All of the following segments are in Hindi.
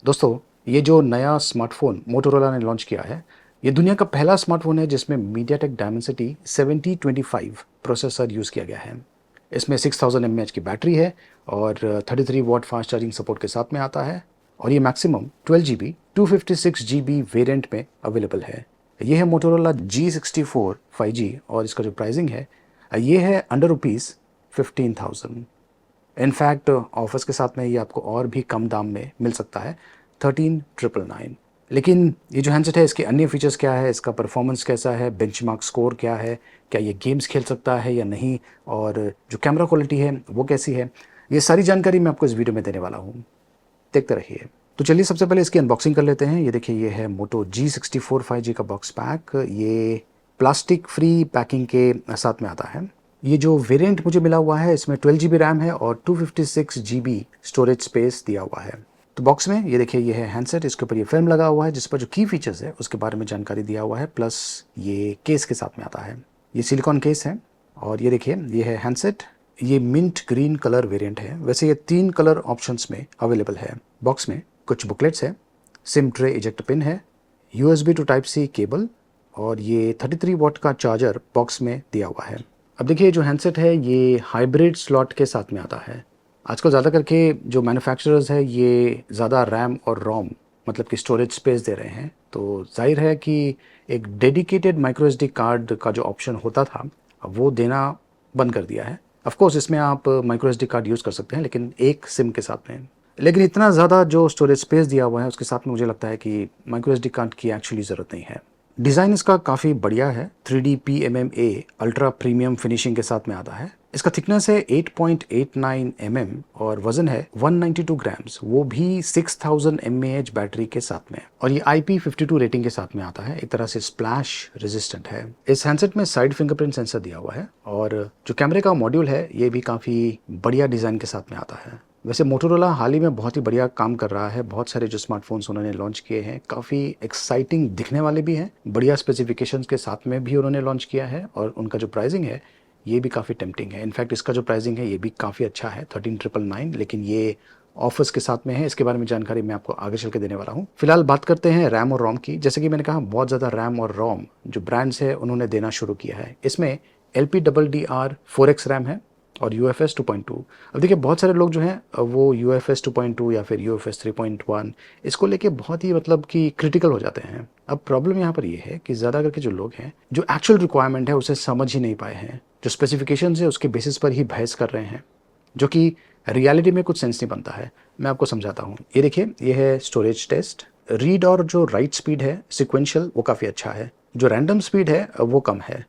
दोस्तों, ये जो नया स्मार्टफ़ोन मोटोरोला ने लॉन्च किया है, ये दुनिया का पहला स्मार्टफ़ोन है जिसमें मीडियाटेक डायमेंसिटी 7025 प्रोसेसर यूज़ किया गया है। इसमें 6000 एमएएच की बैटरी है और 33 वॉट फास्ट चार्जिंग सपोर्ट के साथ में आता है और ये मैक्सिमम 12 जीबी 256 जीबी वेरिएंट में अवेलेबल है। ये है मोटोरोला G64 5G और इसका जो प्राइसिंग है, ये है अंडर रुपीज़ 15,000। इनफैक्ट ऑफर्स के साथ में ये आपको और भी कम दाम में मिल सकता है 13,999। लेकिन ये जो हैंडसेट है इसके अन्य फीचर्स क्या है, इसका परफॉर्मेंस कैसा है, बेंचमार्क स्कोर क्या है, क्या ये गेम्स खेल सकता है या नहीं, और जो कैमरा क्वालिटी है वो कैसी है, ये सारी जानकारी मैं आपको इस वीडियो में देने वाला हूँ। देखते रहिए। तो चलिए सबसे पहले इसकी अनबॉक्सिंग कर लेते हैं। ये देखिए, ये है मोटो G64 5G का बॉक्स पैक। ये प्लास्टिक फ्री पैकिंग के साथ में आता है। ये जो वेरिएंट मुझे मिला हुआ है इसमें 12 जीबी रैम है और 256 जीबी स्टोरेज स्पेस दिया हुआ है। तो बॉक्स में ये देखिए, ये है हैंडसेट, इसके ऊपर ये फिल्म लगा हुआ है जिस पर जो की फीचर्स है उसके बारे में जानकारी दिया हुआ है, प्लस ये केस के साथ में आता है। ये सिलिकॉन केस है और ये देखिए, ये है हैंडसेट। ये मिंट ग्रीन कलर वेरिएंट है। वैसे ये 3 कलर ऑप्शंस में अवेलेबल है। बॉक्स में कुछ बुकलेट्स है, सिम ट्रे इजेक्ट पिन है, USB to type C cable और ये 33 वॉट का चार्जर बॉक्स में दिया हुआ है। अब देखिए, जो हैंडसेट है ये हाइब्रिड स्लॉट के साथ में आता है। आजकल ज़्यादा करके जो मैन्युफैक्चरर्स है ये ज़्यादा रैम और रोम मतलब कि स्टोरेज स्पेस दे रहे हैं, तो जाहिर है कि एक डेडिकेटेड माइक्रो एसडी कार्ड का जो ऑप्शन होता था वो देना बंद कर दिया है। ऑफ कोर्स इसमें आप माइक्रो एसडी कार्ड यूज़ कर सकते हैं लेकिन एक सिम के साथ में। लेकिन इतना ज़्यादा जो स्टोरेज स्पेस दिया हुआ है उसके साथ में मुझे लगता है कि माइक्रो एसडी कार्ड की एक्चुअली ज़रूरत नहीं है। डिज़ाइन इसका काफ़ी बढ़िया है। 3D PMMA ultra premium finishing के साथ में आता है। इसका थिकनेस है 8.89 mm और वजन है 192 ग्राम्स, वो भी 6000 mAh बैटरी के साथ में। और ये IP52 रेटिंग के साथ में आता है। एक तरह से स्प्लैश रेजिस्टेंट है। इस हैंडसेट में साइड फिंगरप्रिंट सेंसर दिया हुआ है और जो कैमरे का मॉड्यूल है ये भी काफ़ी बढ़िया डिज़ाइन के साथ में आता है। वैसे मोटोरोला हाल ही में बहुत ही बढ़िया काम कर रहा है। बहुत सारे जो स्मार्टफोन्स उन्होंने लॉन्च किए हैं काफ़ी एक्साइटिंग दिखने वाले भी हैं, बढ़िया स्पेसिफिकेशंस के साथ में भी उन्होंने लॉन्च किया है और उनका जो प्राइसिंग है ये भी काफ़ी टेम्पटिंग है। इनफैक्ट इसका जो प्राइसिंग है ये भी काफ़ी अच्छा है 13,999, लेकिन ये ऑफर्स के साथ में है। इसके बारे में जानकारी मैं आपको आगे चल के देने वाला हूँ। फिलहाल बात करते हैं रैम और रोम की। जैसे कि मैंने कहा, बहुत ज़्यादा रैम और रोम जो ब्रांड्स है उन्होंने देना शुरू किया है। इसमें LPDDR 4X रैम है और UFS 2.2। अब देखिए, बहुत सारे लोग जो हैं वो UFS 2.2 या फिर UFS 3.1 इसको लेके बहुत ही मतलब कि क्रिटिकल हो जाते हैं। अब प्रॉब्लम यहाँ पर ये है कि ज़्यादा करके जो लोग हैं जो एक्चुअल रिक्वायरमेंट है उसे समझ ही नहीं पाए हैं, जो स्पेसिफिकेशन है उसके बेसिस पर ही बहस कर रहे हैं, जो कि रियलिटी में कुछ सेंस नहीं बनता है। मैं आपको समझाता हूँ। ये देखिए, ये है स्टोरेज टेस्ट। रीड और जो राइट स्पीड है सिक्वेंशियल वो काफ़ी अच्छा है। जो रैंडम स्पीड है वो कम है।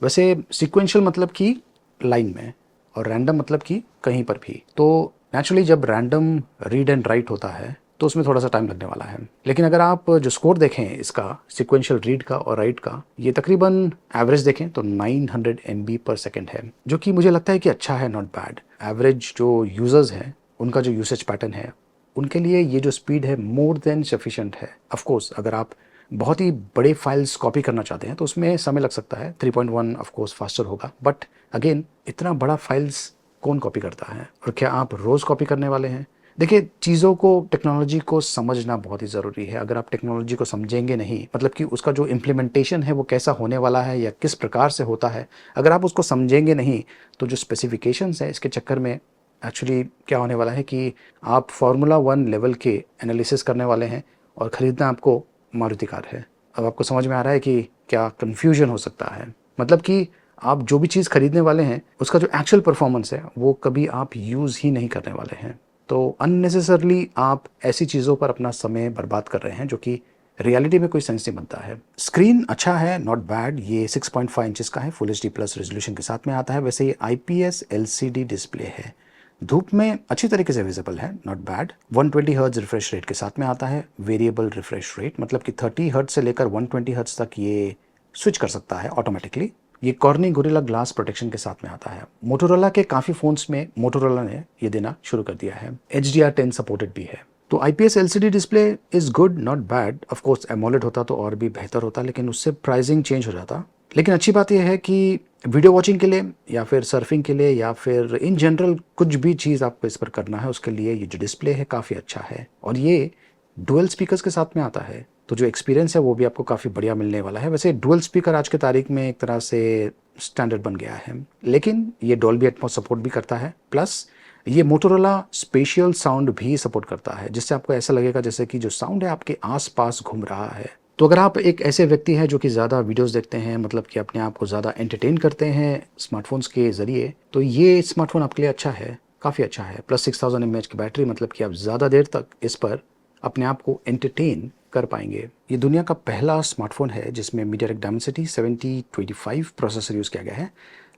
वैसे सिक्वेंशियल मतलब कि लाइन में और रैंडम मतलब कि कहीं पर भी। तो नेचुरली जब रैंडम रीड एंड राइट होता है तो उसमें थोड़ा सा टाइम लगने वाला है। लेकिन अगर आप जो स्कोर देखें इसका सिक्वेंशियल रीड का और राइट का, ये तकरीबन एवरेज देखें तो 900 MB पर सेकेंड है, जो कि मुझे लगता है कि अच्छा है, नॉट बैड। एवरेज जो यूजर्स हैं उनका जो यूसेज पैटर्न है उनके लिए ये जो स्पीड है मोर देन सफिशिएंट है। ऑफ कोर्स अगर आप बहुत ही बड़े फाइल्स कॉपी करना चाहते हैं तो उसमें समय लग सकता है। 3.1 ऑफ कोर्स फास्टर होगा, बट अगेन इतना बड़ा फाइल्स कौन कॉपी करता है और क्या आप रोज़ कॉपी करने वाले हैं? देखिए, चीज़ों को, टेक्नोलॉजी को समझना बहुत ही ज़रूरी है। अगर आप टेक्नोलॉजी को समझेंगे नहीं, मतलब कि उसका जो इम्प्लीमेंटेशन है वो कैसा होने वाला है या किस प्रकार से होता है, अगर आप उसको समझेंगे नहीं तो जो स्पेसिफिकेशंस है इसके चक्कर में एक्चुअली क्या होने वाला है कि आप फार्मूला 1 लेवल के एनालिसिस करने वाले हैं और ख़रीदना आपको मारुति कार है। अब आपको समझ में आ रहा है कि क्या कन्फ्यूजन हो सकता है। मतलब कि आप जो भी चीज़ खरीदने वाले हैं उसका जो एक्चुअल परफॉर्मेंस है वो कभी आप यूज़ ही नहीं करने वाले हैं। तो अननेसेसरली आप ऐसी चीज़ों पर अपना समय बर्बाद कर रहे हैं जो कि रियलिटी में कोई सेंस नहीं बनता है। स्क्रीन अच्छा है, नॉट बैड। ये 6.5 इंचेस का है, फुल HD प्लस रेजोल्यूशन के साथ में आता है। वैसे ये IPS LCD डिस्प्ले है, धूप में अच्छी तरीके से विजिबल है, not bad. 120 hertz refresh rate के साथ में आता है। वेरिएबल रिफ्रेश रेट मतलब कि 30 हर्ट्ज से लेकर 120 हर्ट्ज तक ये स्विच कर सकता है ऑटोमेटिकली। ये कॉर्निंग गोरिल्ला ग्लास प्रोटेक्शन के साथ में आता है। मोटोरोला के काफ़ी फ़ोन्स में मोटोरोला ने ये देना शुरू कर दिया है। HDR10 सपोर्टेड भी है। तो IPS LCD display is good, not bad. Of course AMOLED होता तो और भी बेहतर होता, लेकिन उससे प्राइसिंग चेंज हो जाता। लेकिन अच्छी बात यह है कि वीडियो वॉचिंग के लिए या फिर सर्फिंग के लिए या फिर इन जनरल कुछ भी चीज़ आपको इस पर करना है उसके लिए ये जो डिस्प्ले है काफ़ी अच्छा है। और ये डुअल स्पीकर्स के साथ में आता है, तो जो एक्सपीरियंस है वो भी आपको काफ़ी बढ़िया मिलने वाला है। वैसे डुअल स्पीकर आज के तारीख में एक तरह से स्टैंडर्ड बन गया है, लेकिन ये डॉल्बी एटमॉस सपोर्ट भी करता है, प्लस ये मोटोरोला स्पेशियल साउंड भी सपोर्ट करता है, जिससे आपको ऐसा लगेगा जैसे कि जो साउंड है आपके आसपास घूम रहा है। तो अगर आप एक ऐसे व्यक्ति हैं जो कि ज़्यादा वीडियोस देखते हैं, मतलब कि अपने आप को ज़्यादा एंटरटेन करते हैं स्मार्टफोन्स के ज़रिए, तो ये स्मार्टफोन आपके लिए अच्छा है, काफ़ी अच्छा है। प्लस 6000 mAh की बैटरी, मतलब कि आप ज़्यादा देर तक इस पर अपने आप को एंटरटेन कर पाएंगे। ये दुनिया का पहला स्मार्टफोन है जिसमें मीडियाटेक डायमेंसिटी 7025 प्रोसेसर यूज़ किया गया है।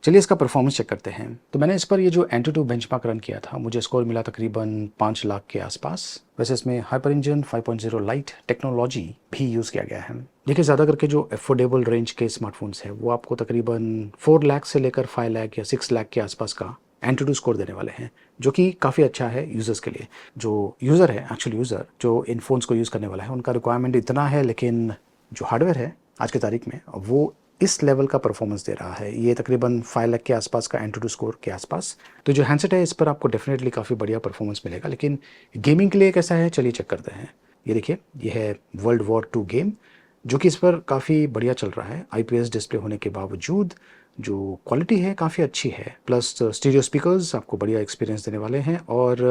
चलिए इसका परफॉर्मेंस चेक करते हैं। तो मैंने इस पर ये जो एंटूटू बेंचमार्क रन किया था, मुझे स्कोर मिला तकरीबन 5 लाख के आसपास। वैसे इसमें हाइपर इंजन 5.0 लाइट टेक्नोलॉजी भी यूज़ किया गया है। देखिए ज़्यादा करके जो अफोर्डेबल रेंज के स्मार्टफोन्स है वो आपको तकरीबन 4 लाख से लेकर 5 लाख या 6 लाख के आसपास का एंटूटू स्कोर देने वाले हैं, जो कि काफ़ी अच्छा है यूज़र्स के लिए। जो यूज़र है, एक्चुअल यूज़र जो इन फ़ोन्स को यूज़ करने वाला है, उनका रिक्वायरमेंट इतना है, लेकिन जो हार्डवेयर है आज की तारीख में वो इस लेवल का परफॉर्मेंस दे रहा है। ये तकरीबन 5 लाख के आसपास का एंटूटू स्कोर के आसपास। तो जो हैंडसेट है इस पर आपको डेफिनेटली काफ़ी बढ़िया परफॉर्मेंस मिलेगा, लेकिन गेमिंग के लिए कैसा है चलिए चेक करते हैं। ये देखिए, ये है वर्ल्ड वॉर 2 गेम, जो कि इस पर काफ़ी बढ़िया चल रहा है। IPS डिस्प्ले होने के बावजूद जो क्वालिटी है काफ़ी अच्छी है, प्लस स्टीरियो स्पीकर्स आपको बढ़िया एक्सपीरियंस देने वाले हैं। और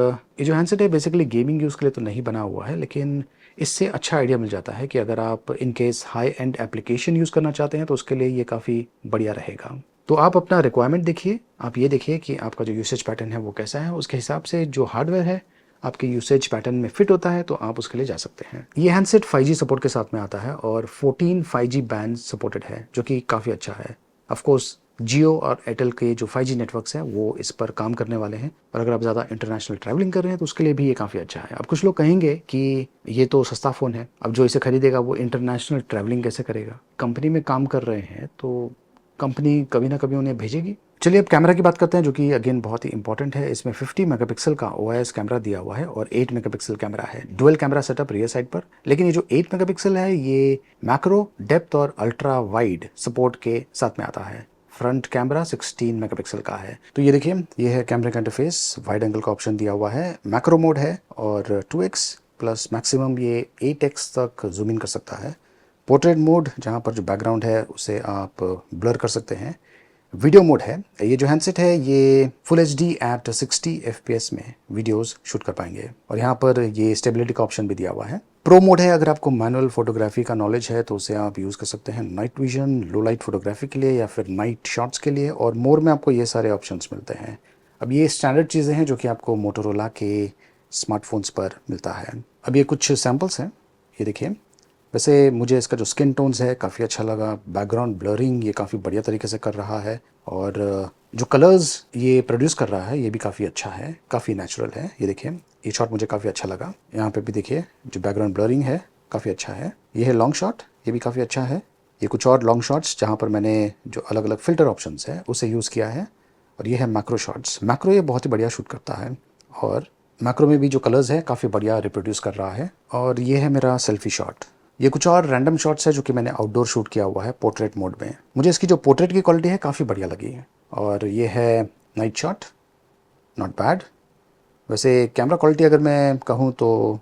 ये जो हैंडसेट है बेसिकली गेमिंग यूज़ के लिए तो नहीं बना हुआ है, लेकिन इससे अच्छा आइडिया मिल जाता है कि अगर आप in case high and application use करना चाहते हैं तो उसके लिए ये काफ़ी बढ़िया रहेगा। तो आप अपना रिक्वायरमेंट देखिए, आप ये देखिए कि आपका जो यूसेज पैटर्न है वो कैसा है, उसके हिसाब से जो हार्डवेयर है आपके यूसेज पैटर्न में फिट होता है तो आप उसके लिए जा सकते हैं। ये हैंडसेट 5G सपोर्ट के साथ में आता है और 14 5G बैंड सपोर्टेड है, जो कि काफ़ी अच्छा है। ऑफ कोर्स जियो और एयरटेल के जो 5G नेटवर्क्स हैं वो इस पर काम करने वाले हैं, और अगर आप ज़्यादा इंटरनेशनल ट्रैवलिंग कर रहे हैं तो उसके लिए भी ये काफ़ी अच्छा है। अब कुछ लोग कहेंगे कि ये तो सस्ता फ़ोन है, अब जो इसे खरीदेगा वो इंटरनेशनल ट्रैवलिंग कैसे करेगा। कंपनी में काम कर रहे हैं तो कंपनी कभी ना कभी उन्हें भेजेगी। चलिए अब कैमरा की बात करते हैं, जो कि अगेन बहुत ही इंपॉर्टेंट है। इसमें 50 मेगापिक्सल का OIS कैमरा दिया हुआ है और 8 मेगापिक्सल कैमरा है। Dual camera setup rear side पर, लेकिन ये जो 8 मेगापिक्सल है ये मैक्रो, डेप्थ और अल्ट्रा वाइड सपोर्ट के साथ में आता है। फ्रंट कैमरा 16 मेगापिक्सल का है। तो ये देखिए, ये है कैमरे का इंटरफेस। वाइड एंगल का ऑप्शन दिया हुआ है, मैक्रो मोड है और 2x प्लस मैक्सिमम ये 8x तक जूम इन कर सकता है। पोर्ट्रेट मोड, जहाँ पर जो बैकग्राउंड है उसे आप ब्लर कर सकते हैं। वीडियो मोड है। ये जो हैंडसेट है ये फुल HD एट 60 FPS में वीडियोस शूट कर पाएंगे, और यहाँ पर ये स्टेबिलिटी का ऑप्शन भी दिया हुआ है। प्रो मोड है, अगर आपको मैनुअल फोटोग्राफी का नॉलेज है तो उसे आप यूज़ कर सकते हैं नाइट विजन, लो लाइट फोटोग्राफी के लिए या फिर नाइट शॉट्स के लिए, और मोर में आपको ये सारे ऑप्शंस मिलते हैं। अब ये स्टैंडर्ड चीज़ें हैं जो कि आपको मोटोरोला के स्मार्टफोन्स पर मिलता है। अब ये कुछ सैम्पल्स हैं, ये देखिए। वैसे मुझे इसका जो स्किन टोन्स है काफ़ी अच्छा लगा। बैकग्राउंड ब्लरिंग ये काफ़ी बढ़िया तरीके से कर रहा है, और जो कलर्स ये प्रोड्यूस कर रहा है ये भी काफ़ी अच्छा है, काफ़ी नेचुरल है। ये देखिए, ये शॉट मुझे काफ़ी अच्छा लगा। यहाँ पे भी देखिए जो बैकग्राउंड ब्लरिंग है काफ़ी अच्छा है। ये है लॉन्ग शॉट, ये भी काफ़ी अच्छा है। ये कुछ और लॉन्ग शॉट्स जहाँ पर मैंने जो अलग अलग फ़िल्टर ऑप्शंस है उसे यूज़ किया है। और ये है मैक्रो शॉट्स। मैक्रो ये बहुत ही बढ़िया शूट करता है, और मैक्रो में भी जो कलर्स है काफ़ी बढ़िया रिप्रोड्यूस कर रहा है। और ये है मेरा सेल्फी शॉट। ये कुछ और रैंडम शॉट्स है जो कि मैंने आउटडोर शूट किया हुआ है पोर्ट्रेट मोड में। मुझे इसकी जो पोर्ट्रेट की क्वालिटी है काफ़ी बढ़िया लगी। और ये है नाइट शॉट, नॉट बैड। वैसे कैमरा क्वालिटी अगर मैं कहूँ तो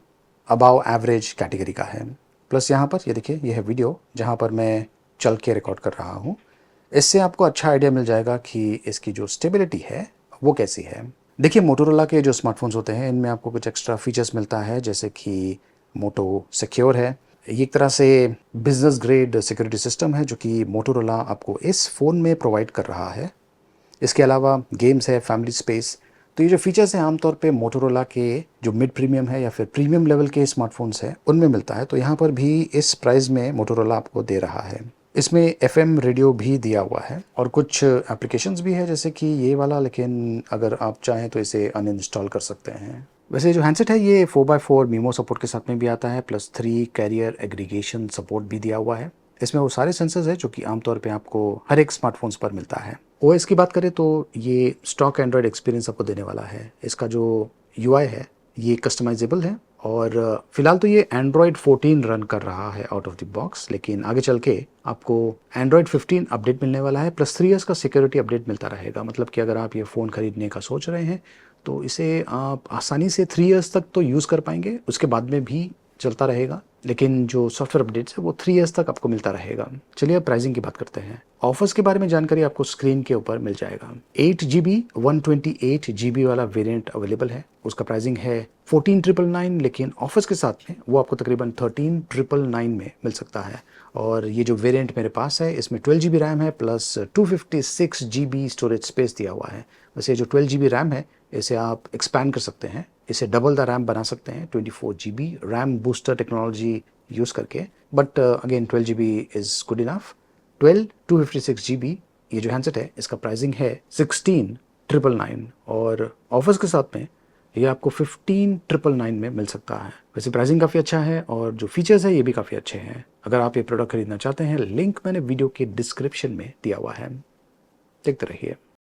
अबाव एवरेज कैटेगरी का है। प्लस यहाँ पर ये देखिए, ये है वीडियो जहाँ पर मैं चल के रिकॉर्ड कर रहा हूँ। इससे आपको अच्छा आइडिया मिल जाएगा कि इसकी जो स्टेबिलिटी है वो कैसी है। देखिए, मोटोरोला के जो स्मार्टफोन्स होते हैं इनमें आपको कुछ एक्स्ट्रा फीचर्स मिलता है, जैसे कि मोटो सिक्योर है। ये एक तरह से बिजनेस ग्रेड सिक्योरिटी सिस्टम है जो कि मोटोरोला आपको इस फ़ोन में प्रोवाइड कर रहा है। इसके अलावा गेम्स है, फैमिली स्पेस। तो ये जो फीचर्स हैं आमतौर पे मोटोरोला के जो मिड प्रीमियम है या फिर प्रीमियम लेवल के स्मार्टफोन्स हैं उनमें मिलता है, तो यहाँ पर भी इस प्राइस में मोटोरोला आपको दे रहा है। इसमें FM रेडियो भी दिया हुआ है और कुछ एप्लीकेशंस भी है जैसे कि ये वाला, लेकिन अगर आप चाहें तो इसे अनइंस्टॉल कर सकते हैं। वैसे जो हैंडसेट है ये 4x4 मीमो सपोर्ट के साथ में भी आता है, प्लस 3 कैरियर एग्रीगेशन सपोर्ट भी दिया हुआ है। इसमें वो सारे सेंसर्स है जो कि आमतौर पे आपको हर एक स्मार्टफोन्स पर मिलता है। OS की बात करें तो ये स्टॉक एंड्रॉयड एक्सपीरियंस आपको देने वाला है। इसका जो UI है ये कस्टमाइजेबल है, और फिलहाल तो ये Android 14 रन कर रहा है आउट ऑफ द बॉक्स, लेकिन आगे चल के आपको Android 15 अपडेट मिलने वाला है, प्लस 3 इयर्स का सिक्योरिटी अपडेट मिलता रहेगा। मतलब कि अगर आप ये फ़ोन खरीदने का सोच रहे हैं तो इसे आप आसानी से 3 इयर्स तक तो यूज़ कर पाएंगे, उसके बाद में भी चलता रहेगा, लेकिन जो सॉफ्टवेयर अपडेट्स है वो 3 ईयर्स तक आपको मिलता रहेगा। चलिए अब प्राइसिंग की बात करते हैं। ऑफर्स के बारे में जानकारी आपको स्क्रीन के ऊपर मिल जाएगा। 8 GB 128 GB वाला वेरिएंट अवेलेबल है, उसका प्राइसिंग है 14,999, लेकिन ऑफर्स के साथ में वो आपको तकरीबन 13,999 में मिल सकता है। और ये जो वेरिएंट मेरे पास है इसमें 12 GB रैम है प्लस 256 GB स्टोरेज स्पेस दिया हुआ है। वैसे जो 12 GB रैम है इसे आप एक्सपैंड कर सकते हैं, इसे डबल द रैम बना सकते हैं 24 GB RAM booster technology use करके, but again 12 GB is good enough. 256 GB ये जो हैंडसेट है इसका प्राइसिंग है 16,999 और ऑफर्स के साथ में ये आपको 15,999 में मिल सकता है। वैसे प्राइसिंग काफ़ी अच्छा है और जो फीचर्स है ये भी काफ़ी अच्छे हैं। अगर आप ये प्रोडक्ट खरीदना चाहते हैं, लिंक मैंने वीडियो के डिस्क्रिप्शन में दिया हुआ है, देखते रहिए।